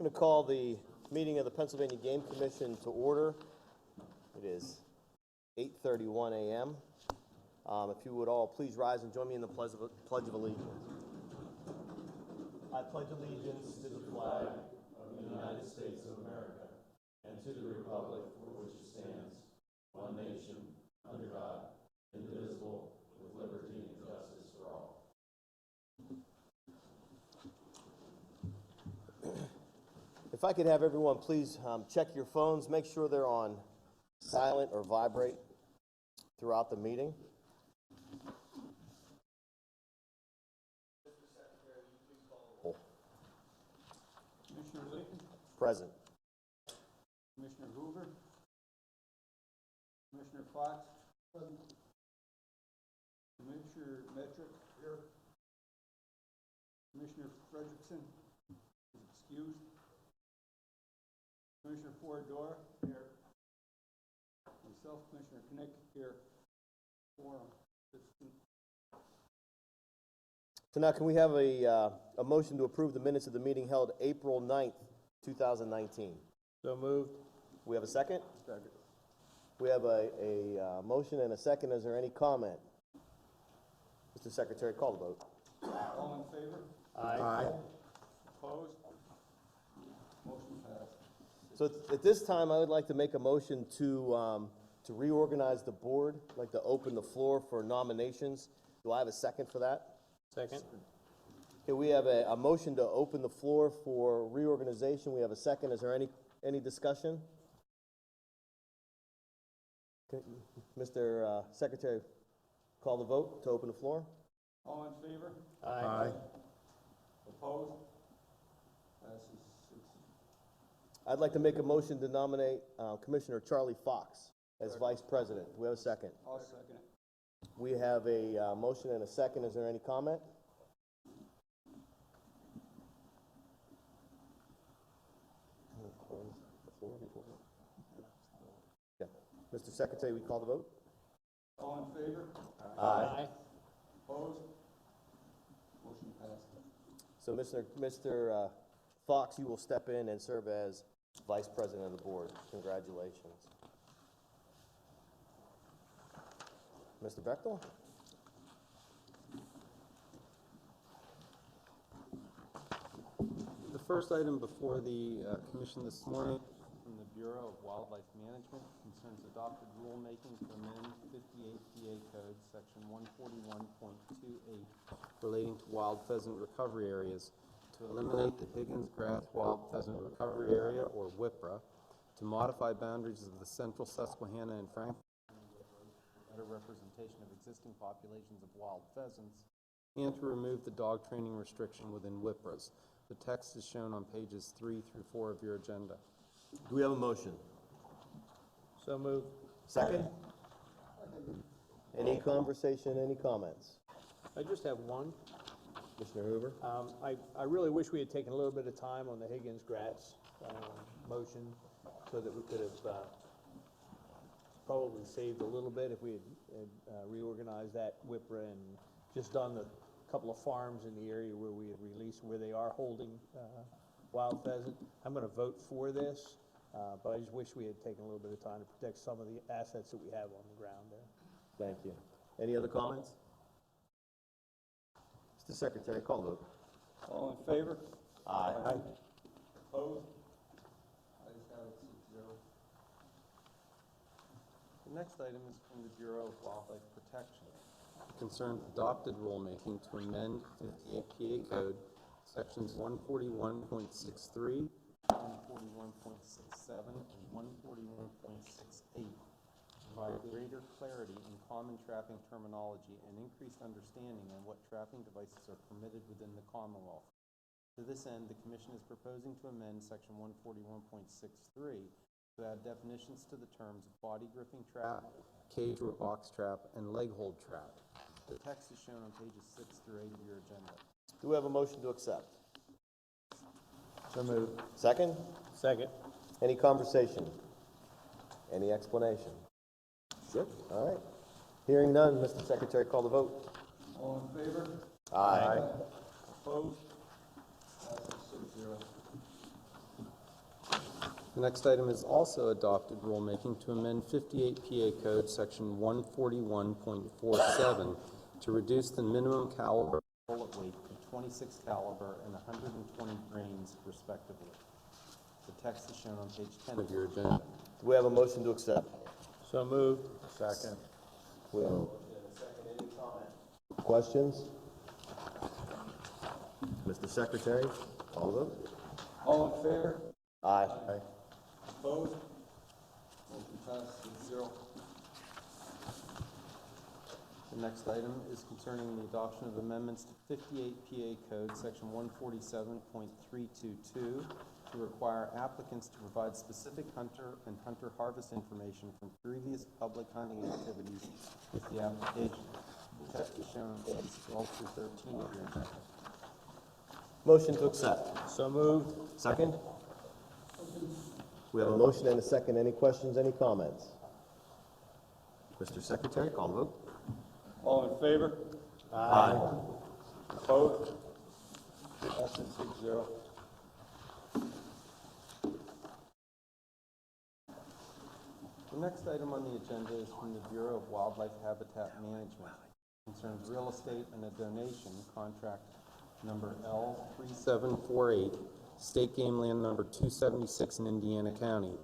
going to call the meeting of the Pennsylvania Game Commission to order. It is 8:31 a.m. If you would all please rise and join me in the Pledge of Allegiance. I pledge allegiance to the flag of the United States of America and to the republic for which it stands, one nation, under God, indivisible, with liberty and justice for all. If I could have everyone please check your phones, make sure they're on silent or vibrate throughout the meeting. Commissioner Lincoln, Present. Commissioner Hoover, Commissioner Fox, present. Commissioner Metrick, here. Commissioner Frederickson is excused. Commissioner Ford-Dora, here. Myself, Commissioner Knick, here. Quorum. So now can we have a motion to approve the minutes of the meeting held April 9th, 2019? So moved. We have a second? Second. We have a motion and a second. Is there any comment? Mr. Secretary, call the vote. All in favor? Aye. Opposed? Motion passed. So at this time, I would like to make a motion to reorganize the board. I'd like to open the floor for nominations. Do I have a second for that? Second. Okay, we have a motion to open the floor for reorganization. We have a second. Is there any discussion? Okay, Mr. Secretary, call the vote to open the floor. All in favor? Aye. Opposed? Passes 6. I'd like to make a motion to nominate Commissioner Charlie Fox as Vice President. Do we have a second? I'll second it. We have a motion and a second. Is there any comment? Yeah. Mr. Secretary, we call the vote? All in favor? Aye. Opposed? Motion passed. So Mr. Fox, you will step in and serve as Vice President of the Board. Congratulations. Mr. Bechtel? The first item before the commission this morning from the Bureau of Wildlife Management concerns adopted rulemaking to amend 58 PA Code, Section 141.28, relating to wild pheasant recovery areas, to eliminate the Higgins Grass Wild Pheasant Recovery Area, or WIPRA, to modify boundaries of the central Susquehanna and Franklin better representation of existing populations of wild pheasants, and to remove the dog training restriction within WIPRAs. The text is shown on pages 3 through 4 of your agenda. Do we have a motion? So moved. Second? Any conversation, any comments? I just have one. Commissioner Hoover? I really wish we had taken a little bit of time on the Higgins-Gratz motion so that we could have probably saved a little bit if we had reorganized that WIPRA and just done the couple of farms in the area where we had released, where they are holding wild pheasant. I'm going to vote for this, but I just wish we had taken a little bit of time to protect some of the assets that we have on the ground there. Thank you. Any other comments? Mr. Secretary, call the vote. All in favor? Aye. Opposed? Ayes have it, 6-0. The next item is from the Bureau of Wildlife Protection. It concerns adopted rulemaking to amend 58 PA Code, Sections 141.63, 141.67, and 141.68, provide greater clarity in common trapping terminology and increased understanding on what trapping devices are permitted within the Commonwealth. To this end, the Commission is proposing to amend Section 141.63 to add definitions to the terms of body gripping trap, cage or box trap, and leg hold trap. The text is shown on pages 6 through 8 of your agenda. Do we have a motion to accept? So moved. Second? Second. Any conversation? Any explanation? Good. All right. Hearing none, Mr. Secretary, call the vote. All in favor? Aye. Opposed? Passes 6-0. The next item is also adopted rulemaking to amend 58 PA Code, Section 141.47, to reduce the minimum caliber bullet weight to 26 caliber and 120 grains respectively. The text is shown on page 10 of your agenda. Do we have a motion to accept? So moved. Second. We have a questions? Mr. Secretary, call the vote. All in favor? Aye. Opposed? Motion passes 6-0. The next item is concerning the adoption of amendments to 58 PA Code, Section 147.322, to require applicants to provide specific hunter and hunter harvest information from previous public hunting activities with the application. The text is shown on pages 12 through 13 of your agenda. Motion to accept. So moved. Second? We have a motion and a second. Any questions, any comments? Mr. Secretary, call the vote. All in favor? Aye. Opposed? Passes 6-0. The next item on the agenda is from the Bureau of Wildlife Habitat Management. It concerns real estate and a donation, contract number L3748, State Game Land number 276 in Indiana County.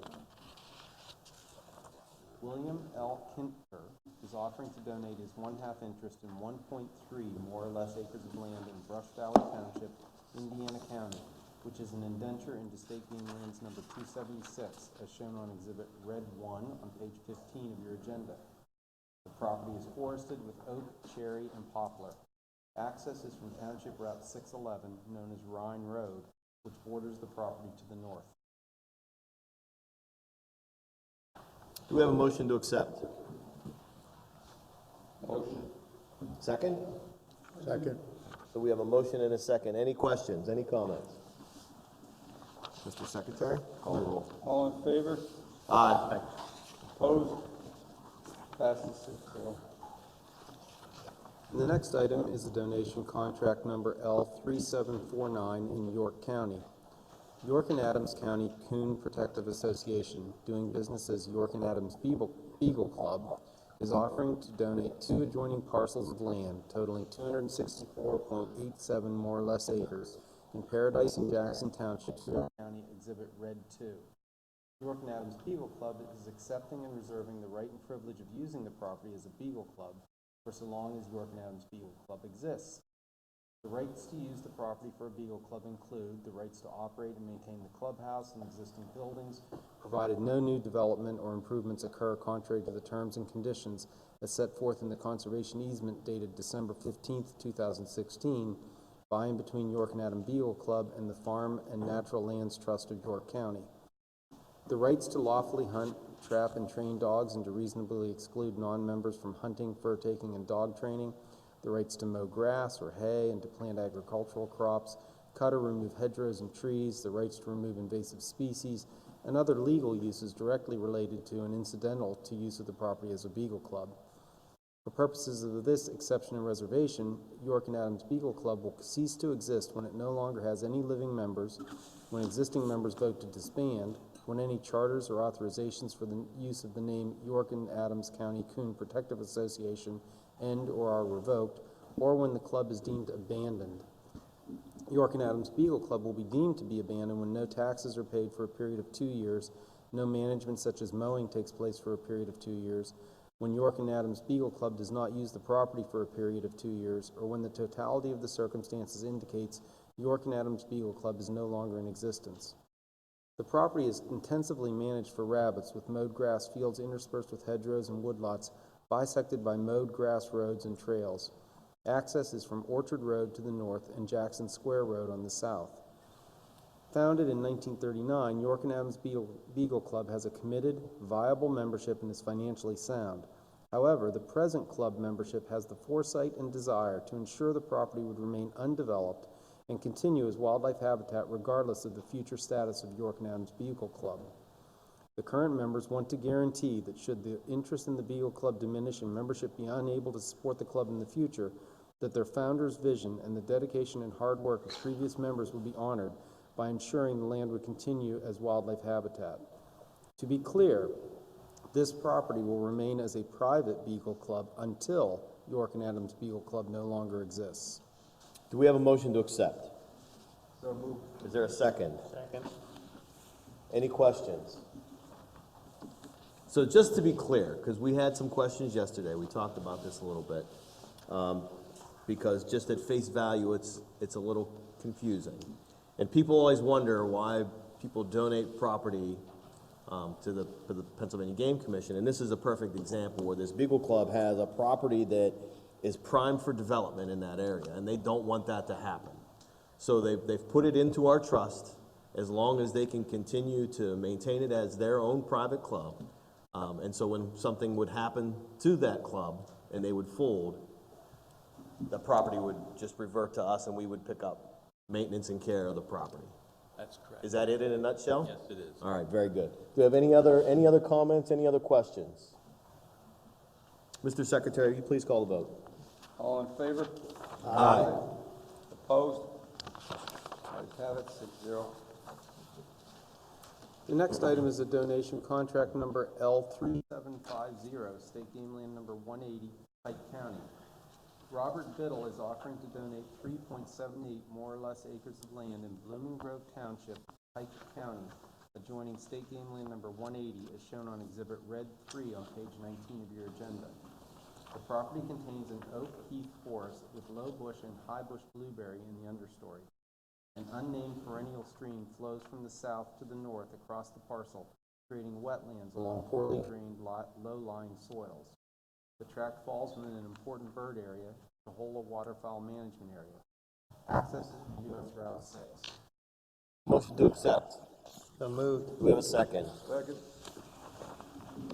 William L. Kintner is offering to donate his 1/2 interest in 1.3 more or less acres of land in Brush Valley Township, Indiana County, which is an indenture into State Game Lands number 276, as shown on Exhibit Red 1 on page 15 of your agenda. The property is forested with oak, cherry, and poplar. Access is from Township Route 611, known as Rhine Road, which borders the property to the north. Do we have a motion to accept? Motion. Second? Second. So we have a motion and a second. Any questions, any comments? Mr. Secretary, call the roll. All in favor? Aye. Opposed? Passes 6-0. The next item is the donation contract number L3749 in York County. York and Adams County Coon Protective Association, doing business as York and Adams Beagle Club, is offering to donate 2 adjoining parcels of land totaling 264.87 more or less acres in Paradise and Jackson Township, York County, Exhibit Red 2. York and Adams Beagle Club is accepting and reserving the right and privilege of using the property as a Beagle Club for so long as York and Adams Beagle Club exists. The rights to use the property for a Beagle Club include the rights to operate and maintain the clubhouse and existing buildings, provided no new development or improvements occur contrary to the terms and conditions as set forth in the conservation easement dated December 15th, 2016, by and between York and Adams Beagle Club and the Farm and Natural Lands Trust of York County. The rights to lawfully hunt, trap, and train dogs and to reasonably exclude non-members from hunting, fur taking, and dog training, the rights to mow grass or hay and to plant agricultural crops, cut or remove hedgerows and trees, the rights to remove invasive species, and other legal uses directly related to and incidental to use of the property as a Beagle Club. For purposes of this exception and reservation, York and Adams Beagle Club will cease to exist when it no longer has any living members, when existing members vote to disband, when any charters or authorizations for the use of the name York and Adams County Coon Protective Association end or are revoked, or when the club is deemed abandoned. York and Adams Beagle Club will be deemed to be abandoned when no taxes are paid for a period of 2 years, no management such as mowing takes place for a period of 2 years, when York and Adams Beagle Club does not use the property for a period of 2 years, or when the totality of the circumstances indicates York and Adams Beagle Club is no longer in existence. The property is intensively managed for rabbits, with mowed grass fields interspersed with hedgerows and woodlots, bisected by mowed grass roads and trails. Access is from Orchard Road to the north and Jackson Square Road on the south. Founded in 1939, York and Adams Beagle Club has a committed, viable membership and is financially sound. However, the present club membership has the foresight and desire to ensure the property would remain undeveloped and continue as wildlife habitat regardless of the future status of York and Adams Beagle Club. The current members want to guarantee that should the interest in the Beagle Club diminish and membership be unable to support the club in the future, that their founder's vision and the dedication and hard work of previous members will be honored by ensuring the land would continue as wildlife habitat. To be clear, this property will remain as a private Beagle Club until York and Adams Beagle Club no longer exists. Do we have a motion to accept? So moved. Is there a second? Second. Any questions? So just to be clear, because we had some questions yesterday, we talked about this a little bit, because just at face value, it's a little confusing. And people always wonder why people donate property to the Pennsylvania Game Commission, and this is a perfect example where this Beagle Club has a property that is primed for development in that area, and they don't want that to happen. So they've put it into our trust as long as they can continue to maintain it as their own private club. And so when something would happen to that club and they would fold, the property would just revert to us and we would pick up maintenance and care of the property. That's correct. Is that it in a nutshell? Yes, it is. All right, very good. Do we have any other comments, any other questions? Mr. Secretary, will you please call the vote? All in favor? Aye. Opposed? Ayes have it, 6-0. The next item is a donation contract number L3750, State Game Land number 180, Pike County. Robert Biddle is offering to donate 3.78 more or less acres of land in Blooming Grove Township, Pike County, adjoining State Game Land number 180, as shown on Exhibit Red 3 on page 19 of your agenda. The property contains an oak heath forest with low bush and high bush blueberry in the understory. An unnamed perennial stream flows from the south to the north across the parcel, creating wetlands along poorly drained, low-lying soils. The tract falls within an important bird area, the Hola Waterfowl Management Area. Access is from US Route 6. Motion to accept. So moved. Do we have a second? Second.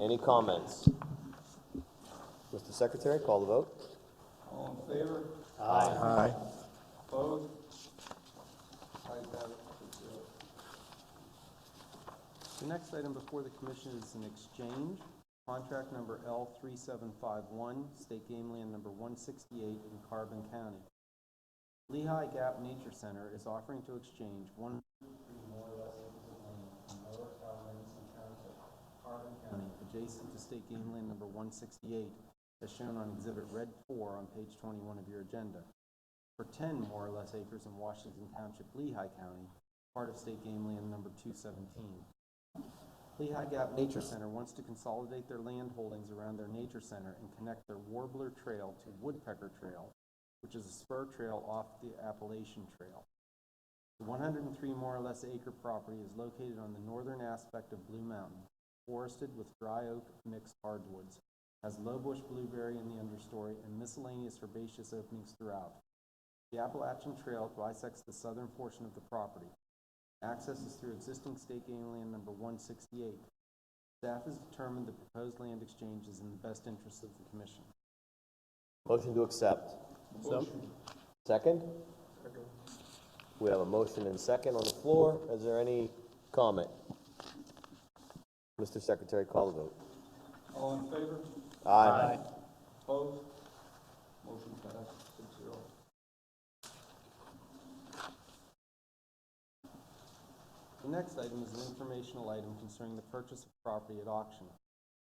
Any comments? Mr. Secretary, call the vote. All in favor? Aye. Opposed? Ayes have it, 6-0. The next item before the commission is an exchange. Contract number L3751, State Game Land number 168 in Carbon County. Lehigh Gap Nature Center is offering to exchange 103 more or less acres of land in Lower Calhoun Township, Carbon County, adjacent to State Game Land number 168, as shown on Exhibit Red 4 on page 21 of your agenda, for 10 more or less acres in Washington Township, Lehigh County, part of State Game Land number 217. Lehigh Gap Nature Center wants to consolidate their land holdings around their nature center and connect their Warbler Trail to Woodpecker Trail, which is a spur trail off the Appalachian Trail. The 103 more or less acre property is located on the northern aspect of Blue Mountain, forested with dry oak mixed hardwoods, has low bush blueberry in the understory and miscellaneous herbaceous openings throughout. The Appalachian Trail bisects the southern portion of the property. Access is through existing State Game Land number 168. Staff has determined the proposed land exchange is in the best interest of the commission. Motion to accept. Second? We have a motion and second on the floor. Is there any comment? Mr. Secretary, call the vote. All in favor? Aye. Opposed? Motion passed, 6-0. The next item is an informational item concerning the purchase of property at auction.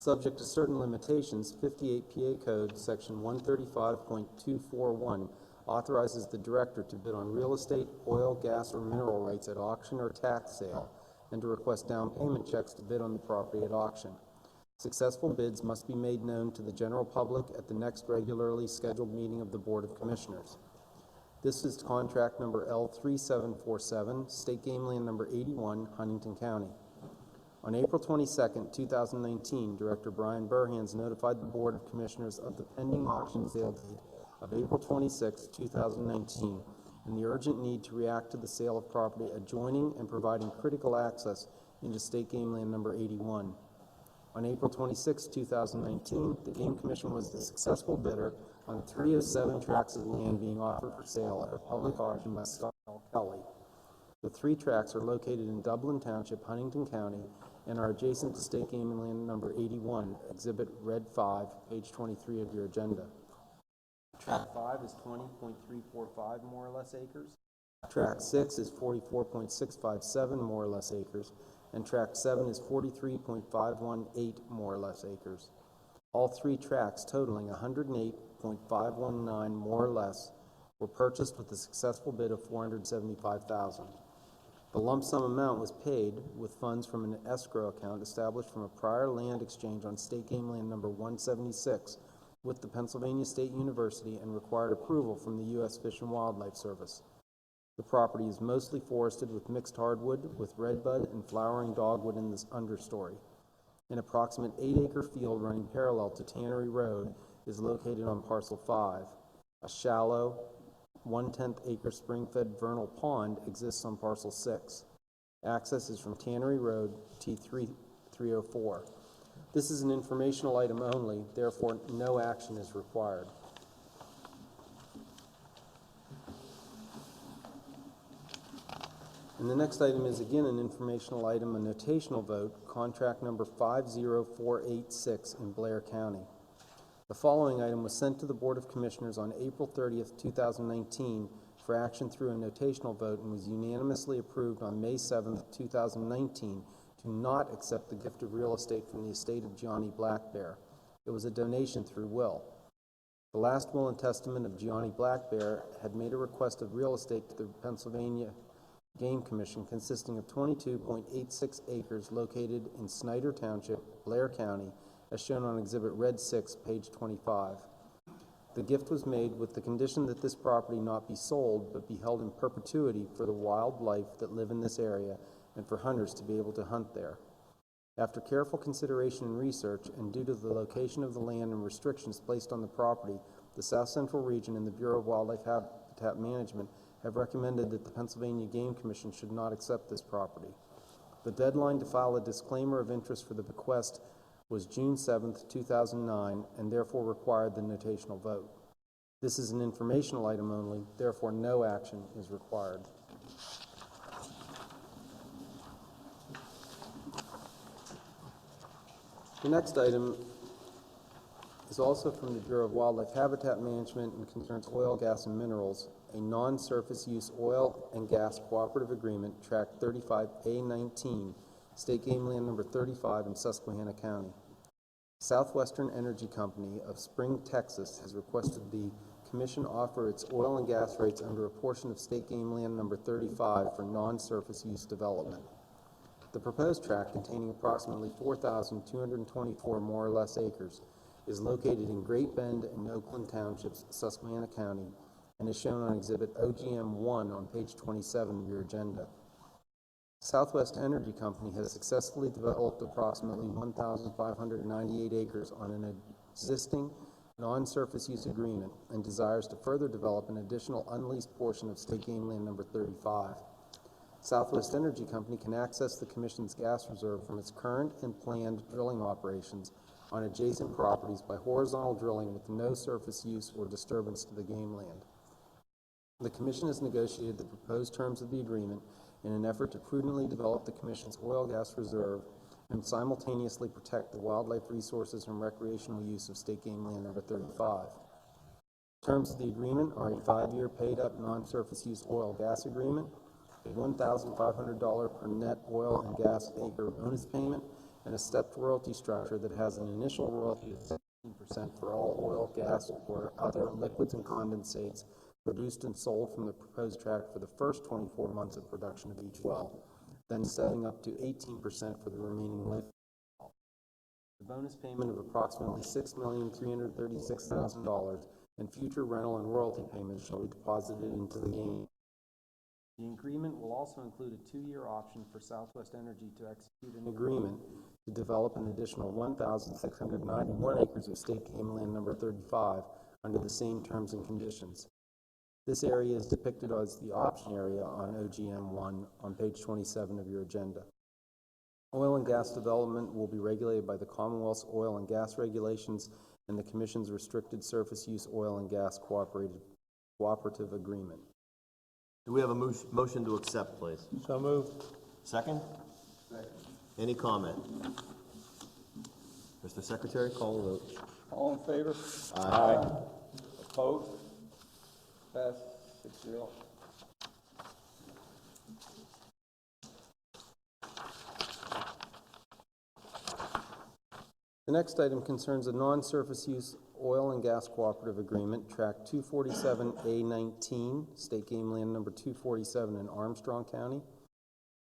Subject to certain limitations, 58 PA Code, Section 135.241, authorizes the director to bid on real estate, oil, gas, or mineral rights at auction or tax sale, and to request down payment checks to bid on the property at auction. Successful bids must be made known to the general public at the next regularly scheduled meeting of the Board of Commissioners. This is contract number L3747, State Game Land number 81, Huntington County. On April 22, 2019, Director Brian Burhans notified the Board of Commissioners of the pending auction sale date of April 26, 2019, and the urgent need to react to the sale of property adjoining and providing critical access into State Game Land number 81. On April 26, 2019, the Game Commission was the successful bidder on 307 tracts of land being offered for sale at a public auction by Scott L. Kelly. The 3 tracts are located in Dublin Township, Huntington County, and are adjacent to State Game Land number 81, Exhibit Red 5, page 23 of your agenda. Tract 5 is 20.345 more or less acres. Tract 6 is 44.657 more or less acres, and Tract 7 is 43.518 more or less acres. All three tracts totaling 108.519 more or less were purchased with a successful bid of $475,000. The lump sum amount was paid with funds from an escrow account established from a prior land exchange on State Game Land Number 176 with the Pennsylvania State University and required approval from the U.S. Fish and Wildlife Service. The property is mostly forested with mixed hardwood with redbud and flowering dogwood in this understory. An approximate 8-acre field running parallel to Tannery Road is located on Parcel 5. A shallow, 1/10 acre spring-fed vernal pond exists on Parcel 6. Access is from Tannery Road, T304. This is an informational item only, therefore no action is required. And the next item is again an informational item, a notational vote, contract number 50486 in Blair County. The following item was sent to the Board of Commissioners on April 30th, 2019 for action through a notational vote and was unanimously approved on May 7th, 2019 to not accept the gift of real estate from the estate of Gianni Blackbear. It was a donation through will. The last will and testament of Gianni Blackbear had made a request of real estate to the Pennsylvania Game Commission consisting of 22.86 acres located in Snyder Township, Blair County, as shown on Exhibit Red 6, page 25. The gift was made with the condition that this property not be sold, but be held in perpetuity for the wildlife that live in this area and for hunters to be able to hunt there. After careful consideration and research, and due to the location of the land and restrictions placed on the property, the South Central Region and the Bureau of Wildlife Habitat Management have recommended that the Pennsylvania Game Commission should not accept this property. The deadline to file a disclaimer of interest for the bequest was June 7th, 2009, and therefore required the notational vote. This is an informational item only, therefore no action is required. The next item is also from the Bureau of Wildlife Habitat Management and concerns oil, gas, and minerals, a non-surface use oil and gas cooperative agreement, Tract 35A19, State Game Land Number 35 in Susquehanna County. Southwestern Energy Company of Spring, Texas has requested the Commission offer its oil and gas rights under a portion of State Game Land Number 35 for non-surface use development. The proposed tract, containing approximately 4,224 more or less acres, is located in Great Bend and Oakland Townships, Susquehanna County, and is shown on Exhibit OGM-1 on page 27 of your agenda. Southwest Energy Company has successfully developed approximately 1,598 acres on an existing non-surface use agreement and desires to further develop an additional unleased portion of State Game Land Number 35. Southwest Energy Company can access the Commission's gas reserve from its current and planned drilling operations on adjacent properties by horizontal drilling with no surface use or disturbance to the game land. The Commission has negotiated the proposed terms of the agreement in an effort to prudently develop the Commission's oil gas reserve and simultaneously protect the wildlife resources and recreational use of State Game Land Number 35. Terms of the agreement are a 5-year paid-up non-surface use oil gas agreement, a $1,500 per net oil and gas acre bonus payment, and a stepped royalty structure that has an initial royalty of 17% for all oil, gas, or other liquids and condensates produced and sold from the proposed tract for the first 24 months of production of each well, then setting up to 18% for the remaining life. The bonus payment of approximately $6,336,000 and future rental and royalty payments shall be deposited into the game. The agreement will also include a 2-year option for Southwest Energy to execute an agreement to develop an additional 1,691 acres of State Game Land Number 35 under the same terms and conditions. This area is depicted as the option area on OGM-1 on page 27 of your agenda. Oil and gas development will be regulated by the Commonwealth's oil and gas regulations and the Commission's restricted surface use oil and gas cooperative agreement. Do we have a motion to accept, please? So moved. Second? Second. Any comment? Mr. Secretary, call the vote. All in favor? Aye. Opposed? Passed 6-0. The next item concerns a non-surface use oil and gas cooperative agreement, tract 247A19, State Game Land Number 247 in Armstrong County.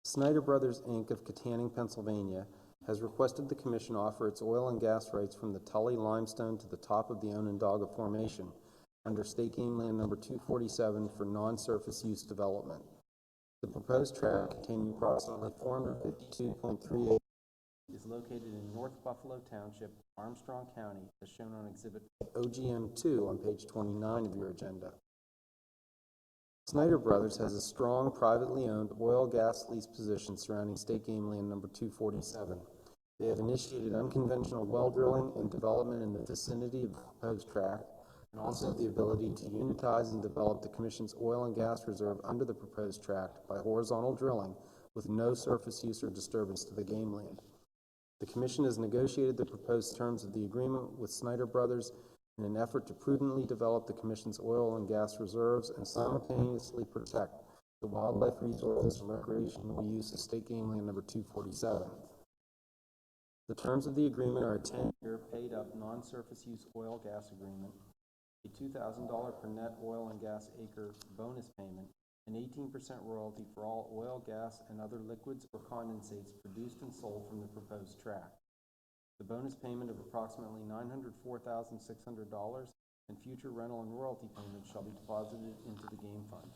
Snyder Brothers, Inc. of Katanning, Pennsylvania, has requested the Commission offer its oil and gas rights from the Tully Limestone to the top of the Onondaga Formation under State Game Land Number 247 for non-surface use development. The proposed tract, containing approximately 452.3 acres, is located in North Buffalo Township, Armstrong County, as shown on Exhibit OGM-2 on page 29 of your agenda. Snyder Brothers has a strong privately owned oil-gas lease position surrounding State Game Land Number 247. They have initiated unconventional well drilling and development in the vicinity of the proposed tract, and also have the ability to unitize and develop the Commission's oil and gas reserve under the proposed tract by horizontal drilling with no surface use or disturbance to the game land. The Commission has negotiated the proposed terms of the agreement with Snyder Brothers in an effort to prudently develop the Commission's oil and gas reserves and simultaneously protect the wildlife resources and recreational use of State Game Land Number 247. The terms of the agreement are a 10-year paid-up non-surface use oil-gas agreement, a $2,000 per net oil and gas acre bonus payment, an 18% royalty for all oil, gas, and other liquids or condensates produced and sold from the proposed tract. The bonus payment of approximately $904,600 and future rental and royalty payments shall be deposited into the game fund.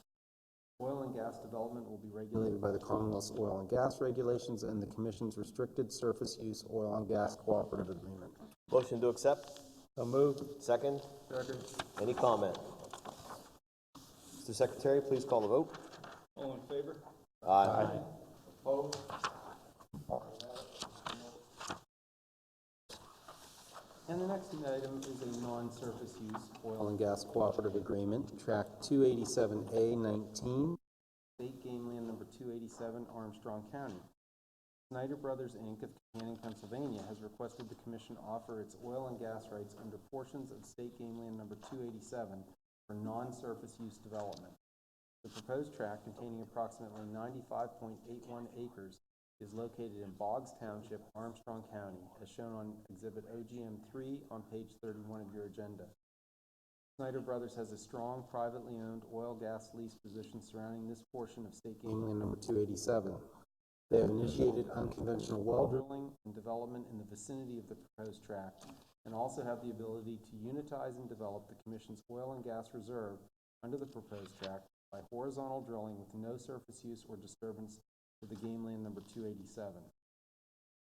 Oil and gas development will be regulated by the Commonwealth's oil and gas regulations and the Commission's restricted surface use oil and gas cooperative agreement. Motion to accept? So moved. Second? Second. Any comment? Mr. Secretary, please call the vote. All in favor? Aye. Opposed? And the next item is a non-surface use oil and gas cooperative agreement, tract 287A19, State Game Land Number 287, Armstrong County. Snyder Brothers, Inc. of Katanning, Pennsylvania, has requested the Commission offer its oil and gas rights under portions of State Game Land Number 287 for non-surface use development. The proposed tract, containing approximately 95.81 acres, is located in Boggs Township, Armstrong County, as shown on Exhibit OGM-3 on page 31 of your agenda. Snyder Brothers has a strong privately owned oil-gas lease position surrounding this portion of State Game Land Number 287. They have initiated unconventional well drilling and development in the vicinity of the proposed tract, and also have the ability to unitize and develop the Commission's oil and gas reserve under the proposed tract by horizontal drilling with no surface use or disturbance to the Game Land Number 287.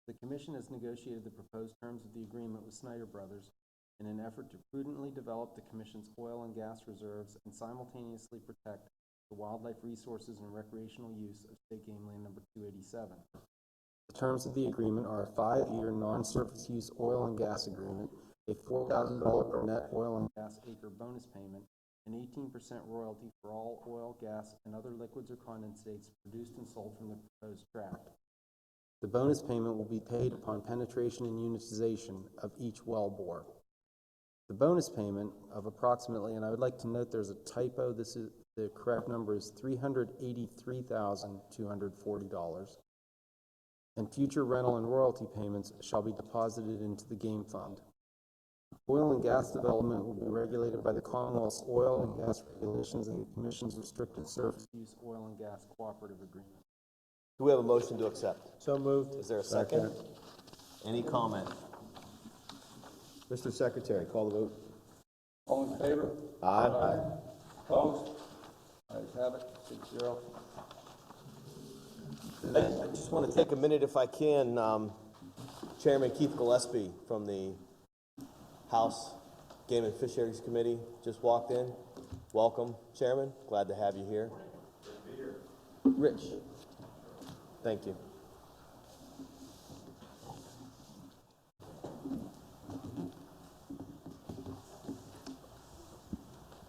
The Commission has negotiated the proposed terms of the agreement with Snyder Brothers in an effort to prudently develop the Commission's oil and gas reserves and simultaneously protect the wildlife resources and recreational use of State Game Land Number 287. The terms of the agreement are a 5-year non-surface use oil and gas agreement, a $4,000 per net oil and gas acre bonus payment, an 18% royalty for all oil, gas, and other liquids or condensates produced and sold from the proposed tract. The bonus payment will be paid upon penetration and unitization of each well bore. The bonus payment of approximately, and I would like to note there's a typo, this is the correct number is $383,240, and future rental and royalty payments shall be deposited into the game fund. Oil and gas development will be regulated by the Commonwealth's oil and gas regulations and the Commission's restricted surface use oil and gas cooperative agreement. Do we have a motion to accept? So moved. Is there a second? Any comment? Mr. Secretary, call the vote. All in favor? Aye. Opposed? Ayes have it, 6-0. I just want to take a minute, if I can. Chairman Keith Gillespie from the House Game and Fisheries Committee just walked in. Welcome, Chairman. Glad to have you here. Good to be here. Rich. Thank you.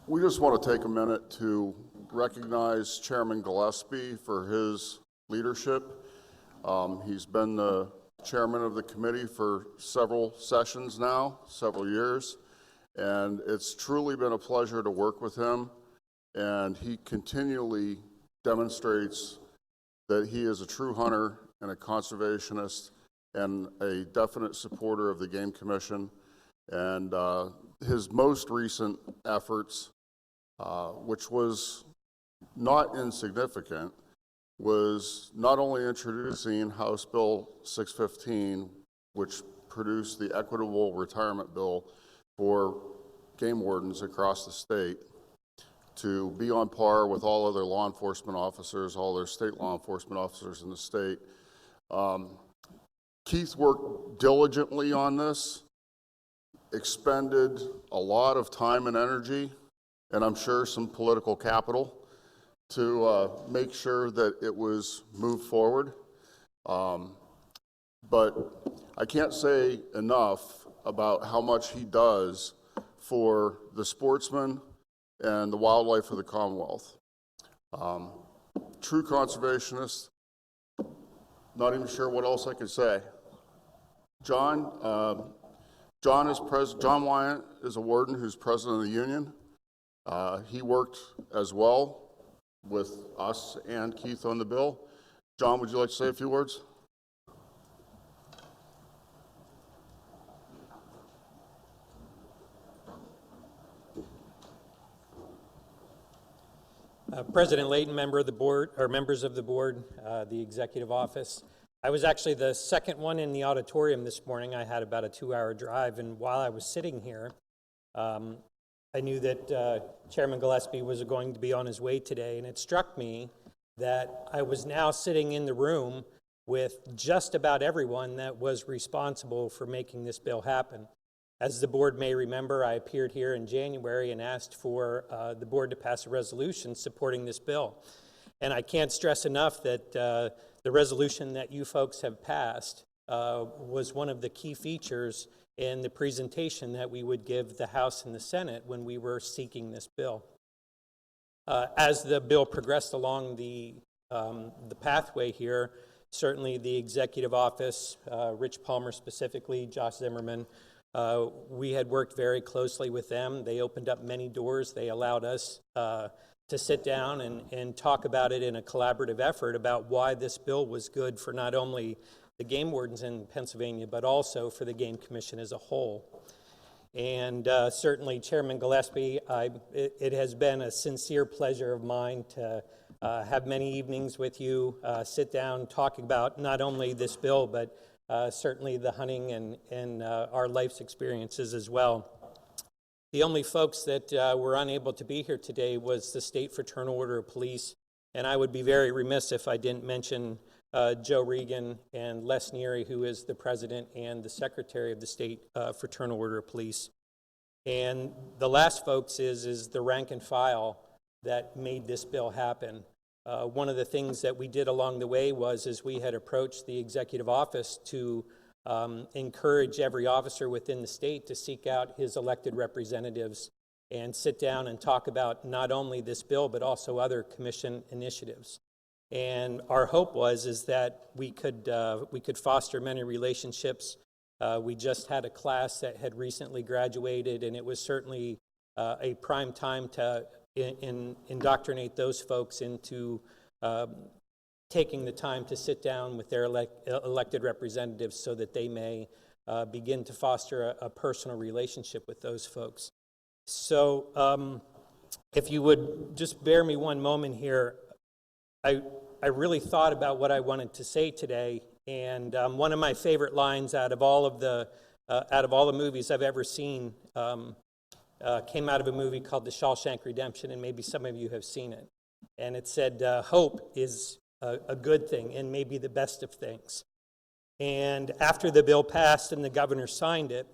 We just want to take a minute to recognize Chairman Gillespie for his leadership. He's been the chairman of the committee for several sessions now, several years, and it's truly been a pleasure to work with him, and he continually demonstrates that he is a true hunter and a conservationist and a definite supporter of the Game Commission. And his most recent efforts, which was not insignificant, was not only introducing House Bill 615, which produced the equitable retirement bill for game wardens across the state, to be on par with all other law enforcement officers, all their state law enforcement officers in the state. Keith worked diligently on this, expended a lot of time and energy, and I'm sure some political capital, to make sure that it was moved forward. But I can't say enough about how much he does for the sportsmen and the wildlife of the Commonwealth. True conservationist, not even sure what else I could say. John Wyant is a warden who's president of the union. He worked as well with us and Keith on the bill. John, would you like to say a few words? President Layton, member of the board, or members of the board, the executive office. I was actually the second one in the auditorium this morning. I had about a 2-hour drive, and while I was sitting here, I knew that Chairman Gillespie was going to be on his way today, and it struck me that I was now sitting in the room with just about everyone that was responsible for making this bill happen. As the board may remember, I appeared here in January and asked for the board to pass a resolution supporting this bill. And I can't stress enough that the resolution that you folks have passed was one of the key features in the presentation that we would give the House and the Senate when we were seeking this bill. As the bill progressed along the pathway here, certainly the executive office, Rich Palmer specifically, Josh Zimmerman, we had worked very closely with them. They opened up many doors. They allowed us to sit down and talk about it in a collaborative effort about why this bill was good for not only the game wardens in Pennsylvania, but also for the Game Commission as a whole. And certainly, Chairman Gillespie, it has been a sincere pleasure of mine to have many evenings with you, sit down, talk about not only this bill, but certainly the hunting and our life's experiences as well. The only folks that were unable to be here today was the State Fraternal Order of Police, and I would be very remiss if I didn't mention Joe Regan and Les Neary, who is the president and the secretary of the State Fraternal Order of Police. And the last folks is the rank and file that made this bill happen. One of the things that we did along the way was we had approached the executive office to encourage every officer within the state to seek out his elected representatives and sit down and talk about not only this bill, but also other commission initiatives. And our hope is that we could foster many relationships. We just had a class that had recently graduated, and it was certainly a prime time to indoctrinate those folks into taking the time to sit down with their elected representatives so that they may begin to foster a personal relationship with those folks. So if you would just bear me one moment here, I really thought about what I wanted to say today, and one of my favorite lines out of all the movies I've ever seen came out of a movie called The Shawshank Redemption, and maybe some of you have seen it. And it said, hope is a good thing and maybe the best of things. And after the bill passed and the governor signed it,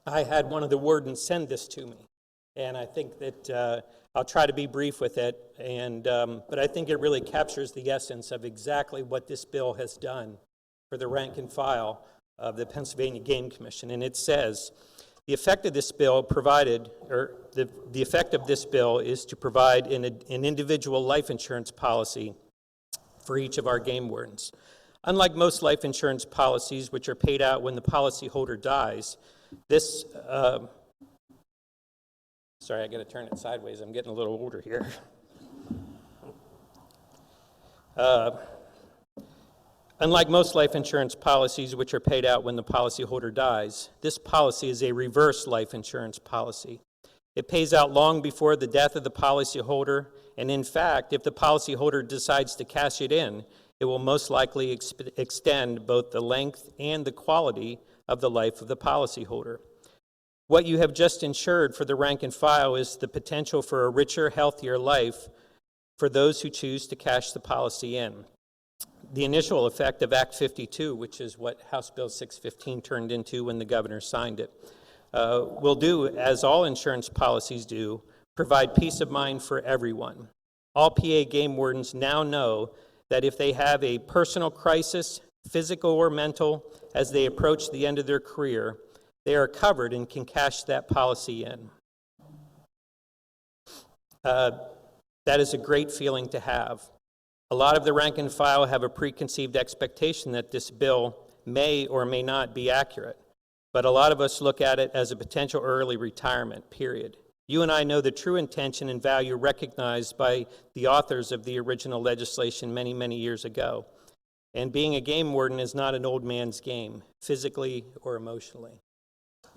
I had one of the wardens send this to me. And I think that I'll try to be brief with it, but I think it really captures the essence of exactly what this bill has done for the rank and file of the Pennsylvania Game Commission. And it says, the effect of this bill the effect of this bill is to provide an individual life insurance policy for each of our game wardens. Unlike most life insurance policies, which are paid out when the policyholder dies, this sorry, I got to turn it sideways. I'm getting a little older here. Unlike most life insurance policies, which are paid out when the policyholder dies, this policy is a reverse life insurance policy. It pays out long before the death of the policyholder, and in fact, if the policyholder decides to cash it in, it will most likely extend both the length and the quality of the life of the policyholder. What you have just insured for the rank and file is the potential for a richer, healthier life for those who choose to cash the policy in. The initial effect of Act 52, which is what House Bill 615 turned into when the governor signed it, will do, as all insurance policies do, provide peace of mind for everyone. All PA game wardens now know that if they have a personal crisis, physical or mental, as they approach the end of their career, they are covered and can cash that policy in. That is a great feeling to have. A lot of the rank and file have a preconceived expectation that this bill may or may not be accurate, but a lot of us look at it as a potential early retirement, period. You and I know the true intention and value recognized by the authors of the original legislation many, many years ago. And being a game warden is not an old man's game, physically or emotionally.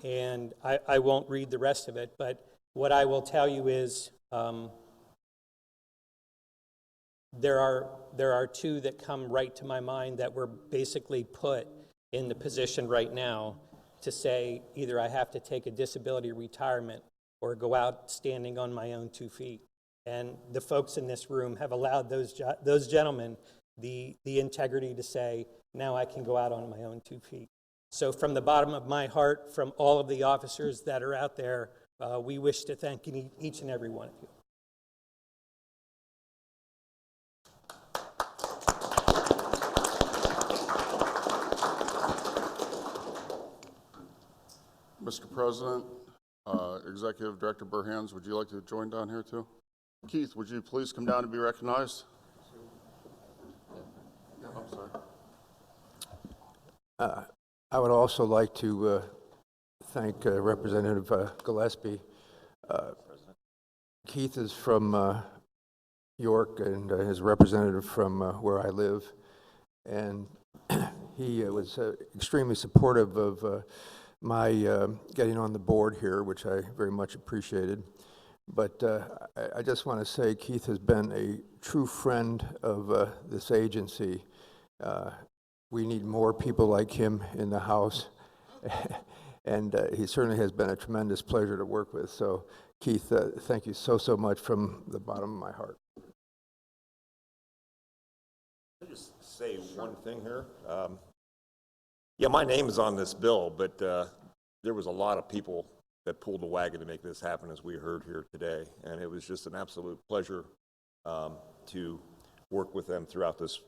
And I won't read the rest of it, but what I will tell you is there are two that come right to my mind that were basically put in the position right now to say either I have to take a disability retirement or go out standing on my own 2 feet. And the folks in this room have allowed those gentlemen the integrity to say, now I can go out on my own 2 feet. So from the bottom of my heart, from all of the officers that are out there, we wish to thank each and every one of you. Mr. President, Executive Director Burhans, would you like to join down here too? Keith, would you please come down and be recognized? Yeah, I'm sorry. I would also like to thank Representative Gillespie. Keith is from York and is a representative from where I live, and he was extremely supportive of my getting on the board here, which I very much appreciated. But I just want to say Keith has been a true friend of this agency. We need more people like him in the House, and he certainly has been a tremendous pleasure to work with. So, Keith, thank you so much from the bottom of my heart. Can I just say one thing here? Yeah, my name is on this bill, but there was a lot of people that pulled the wagon to make this happen, as we heard here today, and it was just an absolute pleasure to work with them throughout this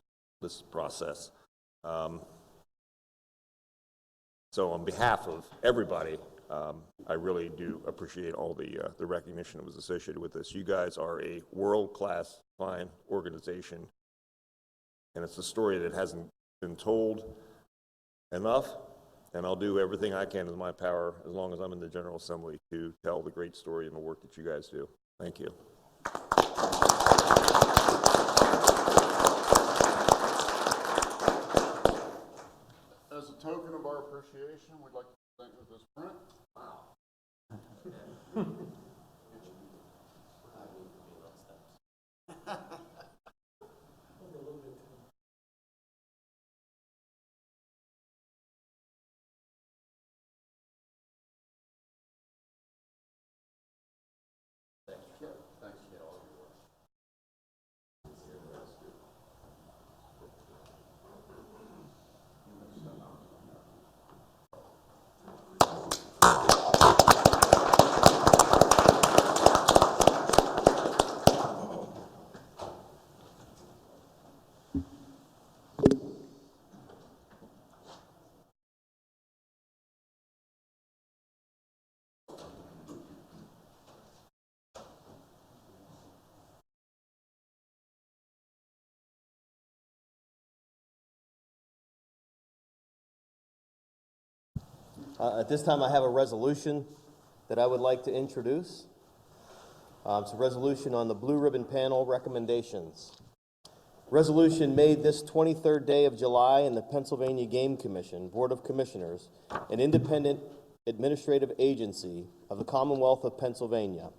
process. So on behalf of everybody, I really do appreciate all the recognition that was associated with this. You guys are a world-class, fine organization, and it's a story that hasn't been told enough, and I'll do everything I can in my power, as long as I'm in the General Assembly, to tell the great story and the work that you guys do. Thank you. As a token of our appreciation, we'd like to present you with this print. Wow. At this time, I have a resolution that I would like to introduce. It's a resolution on the Blue Ribbon Panel recommendations. Resolution made this 23rd day of July in the Pennsylvania Game Commission, Board of Commissioners, an independent administrative agency of the Commonwealth of Pennsylvania,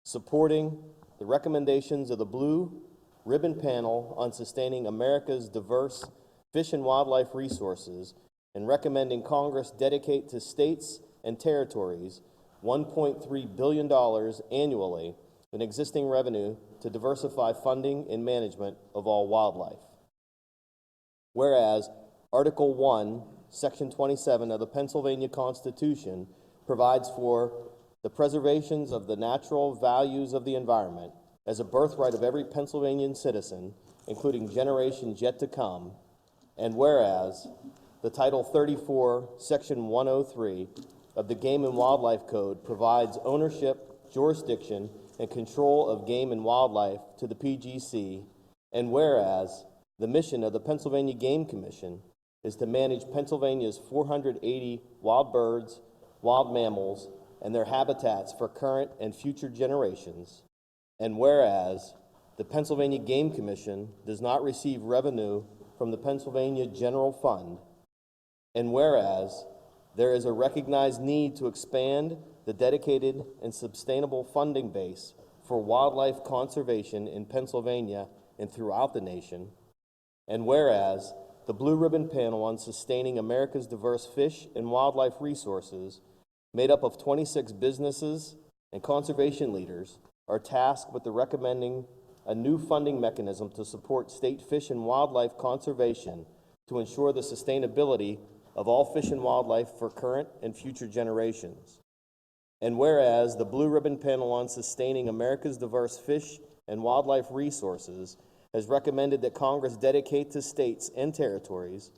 supporting the recommendations of the Blue Ribbon Panel on Sustaining America's Diverse Fish and Wildlife Resources and recommending Congress dedicate to states and territories $1.3 billion annually in existing revenue to diversify funding and management of all wildlife. Whereas Article 1, Section 27 of the Pennsylvania Constitution provides for the preservation of the natural values of the environment as a birthright of every Pennsylvanian citizen, including generations yet to come, and whereas the Title 34, Section 103 of the Game and Wildlife Code provides ownership, jurisdiction, and control of game and wildlife to the PGC, and whereas the mission of the Pennsylvania Game Commission is to manage Pennsylvania's 480 wild birds, wild mammals, and their habitats for current and future generations, and whereas the Pennsylvania Game Commission does not receive revenue from the Pennsylvania General Fund, and whereas there is a recognized need to expand the dedicated and sustainable funding base for wildlife conservation in Pennsylvania and throughout the nation, and whereas the Blue Ribbon Panel on Sustaining America's Diverse Fish and Wildlife Resources, made up of 26 businesses and conservation leaders, are tasked with recommending a new funding mechanism to support state fish and wildlife conservation to ensure the sustainability of all fish and wildlife for current and future generations. And whereas the Blue Ribbon Panel on Sustaining America's Diverse Fish and Wildlife Resources has recommended that Congress dedicate to states and territories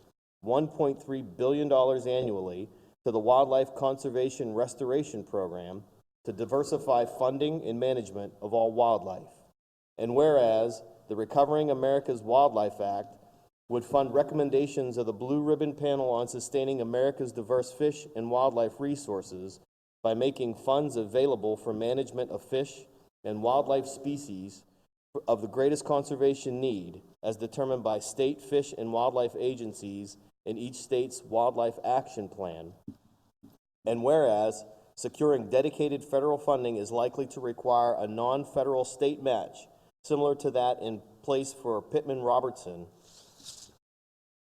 $1.3 billion annually to the Wildlife Conservation Restoration Program to diversify funding and management of all wildlife. And whereas the Recovering America's Wildlife Act would fund recommendations of the Blue Ribbon Panel on Sustaining America's Diverse Fish and Wildlife Resources by making funds available for management of fish and wildlife species of the greatest conservation need as determined by state fish and wildlife agencies in each state's wildlife action plan. And whereas securing dedicated federal funding is likely to require a non-federal state match similar to that in place for Pittman-Robertson,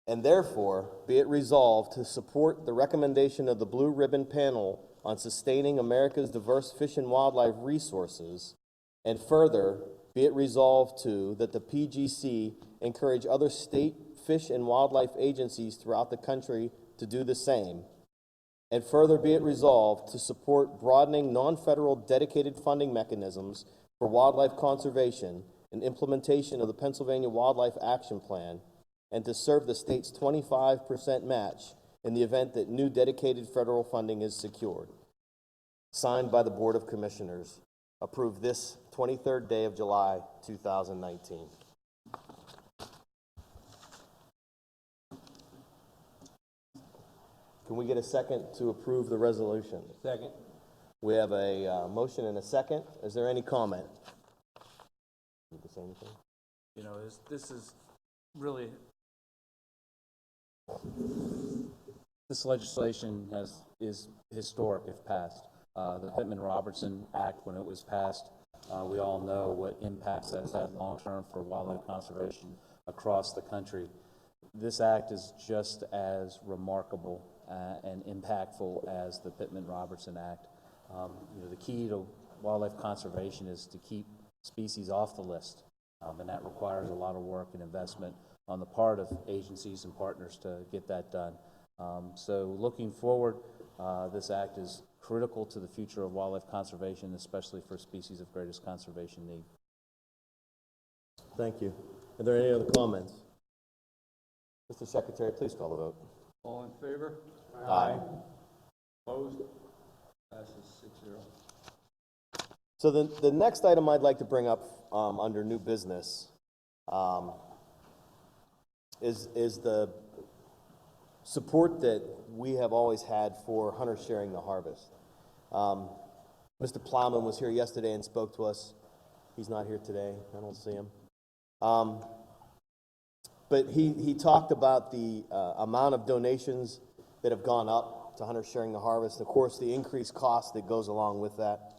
and therefore be it resolved to support the recommendation of the Blue Ribbon Panel on Sustaining America's Diverse Fish and Wildlife Resources, and further be it resolved to that the PGC encourage other state fish and wildlife agencies throughout the country to do the same, and further be it resolved to support broadening non-federal dedicated funding mechanisms for wildlife conservation and implementation of the Pennsylvania Wildlife Action Plan, and to serve the state's 25% match in the event that new dedicated federal funding is secured. Signed by the Board of Commissioners. Approved this 23rd day of July, 2019. Can we get a second to approve the resolution? Second. We have a motion and a second. Is there any comment? Need to say anything? You know, this is really, this legislation is historic if passed. The Pittman-Robertson Act, when it was passed, we all know what impacts that's had long-term for wildlife conservation across the country. This act is just as remarkable and impactful as the Pittman-Robertson Act. You know, the key to wildlife conservation is to keep species off the list, and that requires a lot of work and investment on the part of agencies and partners to get that done. So looking forward, this act is critical to the future of wildlife conservation, especially for species of greatest conservation need. Thank you. Are there any other comments? Mr. Secretary, please call the vote. All in favor? Aye. Opposed? Passes 6-0. So the next item I'd like to bring up under new business is the support that we have always had for hunters sharing the harvest. Mr. Plowman was here yesterday and spoke to us. He's not here today. I don't see him. But he talked about the amount of donations that have gone up to Hunters Sharing the Harvest, and of course, the increased cost that goes along with that.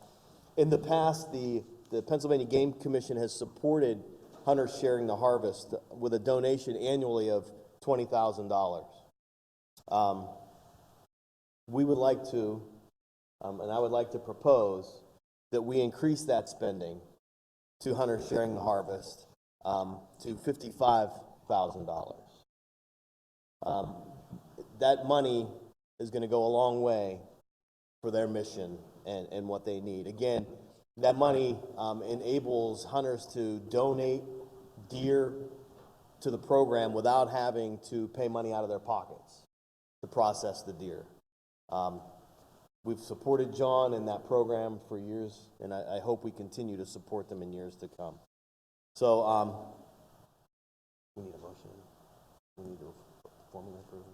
In the past, the Pennsylvania Game Commission has supported Hunters Sharing the Harvest with a donation annually of $20,000. We would like to, and I would like to propose that we increase that spending to Hunters Sharing the Harvest to $55,000. That money is going to go a long way for their mission and what they need. Again, that money enables hunters to donate deer to the program without having to pay money out of their pockets to process the deer. We've supported John in that program for years, and I hope we continue to support them in years to come. So, we need a motion. We need to formally approve it.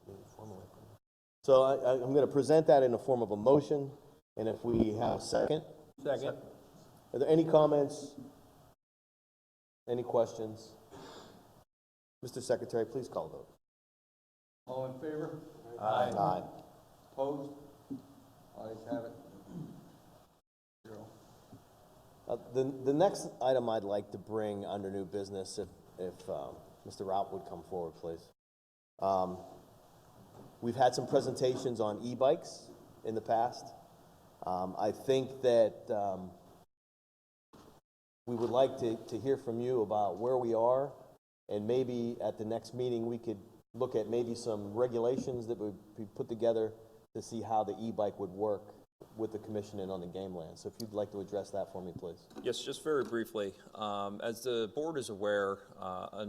We need to formally approve it. So I'm going to present that in the form of a motion, and if we have a second. Second. Are there any comments? Any questions? Mr. Secretary, please call the vote. All in favor? Aye. Opposed? Ayes have it. 0. The next item I'd like to bring under new business, if Mr. Raup would come forward, please. We've had some presentations on e-bikes in the past. I think that we would like to hear from you about where we are, and maybe at the next meeting we could look at maybe some regulations that would be put together to see how the e-bike would work with the commission and on the game land. So if you'd like to address that for me, please. Yes, just very briefly. As the board is aware, a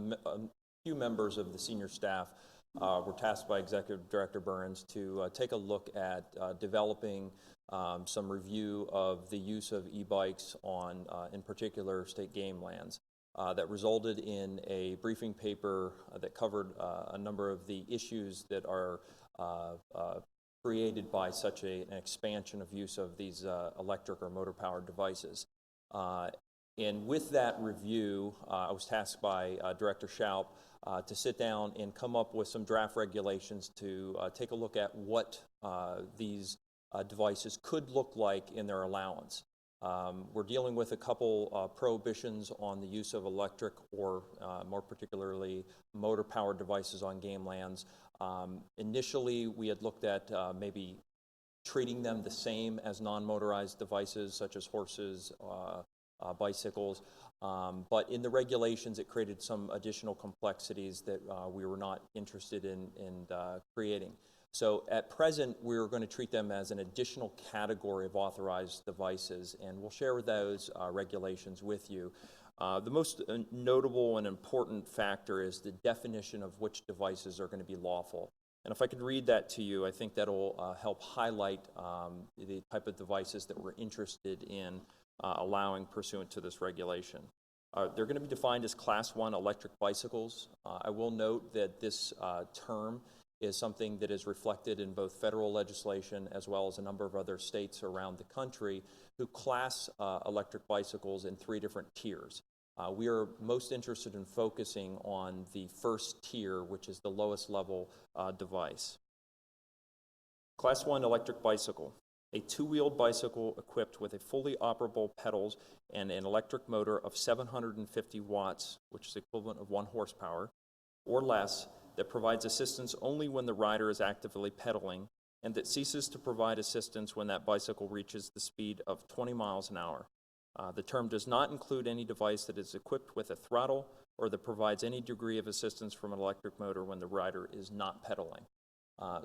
few members of the senior staff were tasked by Executive Director Burns to take a look at developing some review of the use of e-bikes on, in particular, state game lands. That resulted in a briefing paper that covered a number of the issues that are created by such an expansion of use of these electric or motor-powered devices. And with that review, I was tasked by Director Schaup to sit down and come up with some draft regulations to take a look at what these devices could look like in their allowance. We're dealing with a couple prohibitions on the use of electric or more particularly motor-powered devices on game lands. Initially, we had looked at maybe treating them the same as non-motorized devices such as horses, bicycles, but in the regulations it created some additional complexities that we were not interested in creating. So at present, we're going to treat them as an additional category of authorized devices, and we'll share those regulations with you. The most notable and important factor is the definition of which devices are going to be lawful. And if I could read that to you, I think that'll help highlight the type of devices that we're interested in allowing pursuant to this regulation. They're going to be defined as Class 1 electric bicycles. I will note that this term is something that is reflected in both federal legislation as well as a number of other states around the country who class electric bicycles in 3 different tiers. We are most interested in focusing on the first tier, which is the lowest level device. Class 1 electric bicycle, a 2-wheeled bicycle equipped with a fully operable pedals and an electric motor of 750 watts, which is equivalent of 1 horsepower, or less, that provides assistance only when the rider is actively pedaling, and that ceases to provide assistance when that bicycle reaches the speed of 20 miles an hour. The term does not include any device that is equipped with a throttle or that provides any degree of assistance from an electric motor when the rider is not pedaling.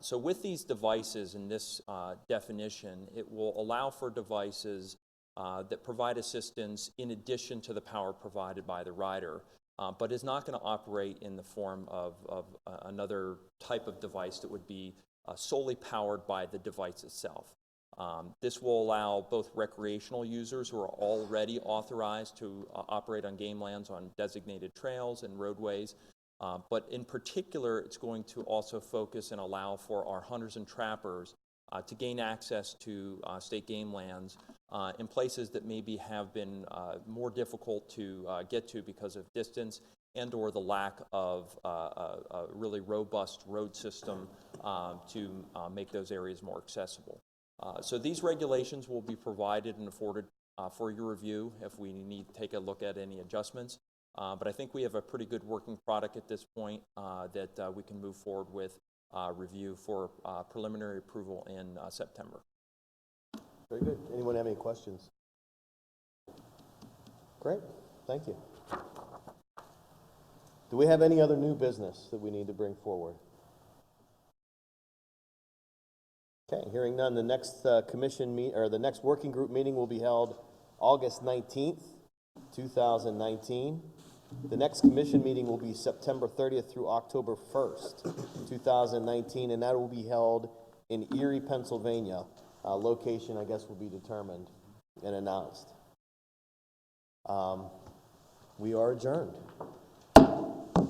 So with these devices in this definition, it will allow for devices that provide assistance in addition to the power provided by the rider, but is not going to operate in the form of another type of device that would be solely powered by the device itself. This will allow both recreational users who are already authorized to operate on game lands on designated trails and roadways, but in particular, it's going to also focus and allow for our hunters and trappers to gain access to state game lands in places that maybe have been more difficult to get to because of distance and/or the lack of a really robust road system to make those areas more accessible. So these regulations will be provided and afforded for your review if we need to take a look at any adjustments. But I think we have a pretty good working product at this point that we can move forward with review for preliminary approval in September. Very good. Anyone have any questions? Great, thank you. Do we have any other new business that we need to bring forward? Okay, hearing none, the next the next working group meeting will be held August 19th, 2019. The next commission meeting will be September 30th through October 1st, 2019, and that will be held in Erie, Pennsylvania. Location, I guess, will be determined and announced. We are adjourned.